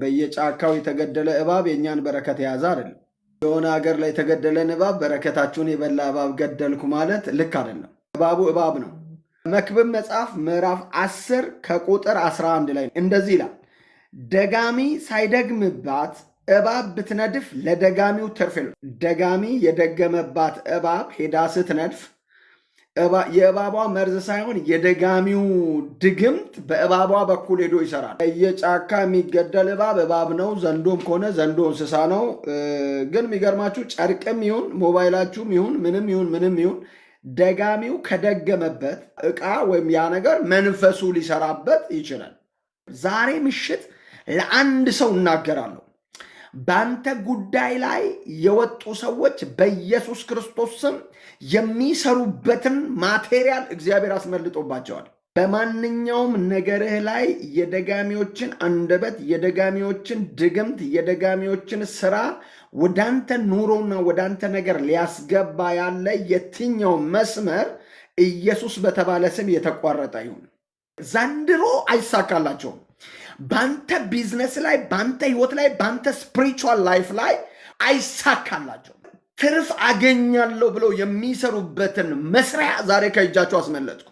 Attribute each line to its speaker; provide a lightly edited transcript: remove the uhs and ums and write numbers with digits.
Speaker 1: በየጫካው የተገደለ እባብ የኛን በረከት የያዘ አይደለም። የሆነ ሀገር ላይ የተገደለን እባብ በረከታችሁን የበላ እባብ ገደልኩ ማለት ልክ አይደለም። እባቡ እባብ ነው። መክብብ መጽሐፍ ምዕራፍ 10 ከቁጥር 11 ላይ እንደዚህ ይላል፣ ደጋሚ ሳይደግምባት እባብ ብትነድፍ ለደጋሚው ትርፍ ነው። ደጋሚ የደገመባት እባብ ሄዳ ስትነድፍ የእባቧ መርዝ ሳይሆን የደጋሚው ድግምት በእባቧ በኩል ሄዶ ይሰራል። የጫካ የሚገደል እባብ ነው። ዘንዶም ከሆነ ዘንዶ እንስሳ ነው። ግን የሚገርማችሁ ጨርቅም ይሁን ሞባይላችሁም ይሁን ምንም ይሁን ደጋሚው ከደገመበት ዕቃ ወይም ያ ነገር መንፈሱ ሊሰራበት ይችላል። ዛሬ ምሽት ለአንድ ሰው እናገራለሁ። በአንተ ጉዳይ ላይ የወጡ ሰዎች በኢየሱስ ክርስቶስ ስም የሚሰሩበትን ማቴሪያል እግዚአብሔር አስመልጦባቸዋል። በማንኛውም ነገርህ ላይ የደጋሚዎችን አንደበት፣ የደጋሚዎችን ድግምት፣ የደጋሚዎችን ስራ ወዳንተ ኑሮና ወዳንተ ነገር ሊያስገባ ያለ የትኛው መስመር ኢየሱስ በተባለ ስም የተቋረጠ ይሁን። ዘንድሮ አይሳካላቸውም። ባንተ ቢዝነስ ላይ፣ ባንተ ህይወት ላይ፣ ባንተ ስፒሪቹዋል ላይፍ ላይ አይሳካላቸው። ትርፍ አገኛለሁ ብለው የሚሰሩበትን መስሪያ ዛሬ ከእጃቸው አስመለጥኩ።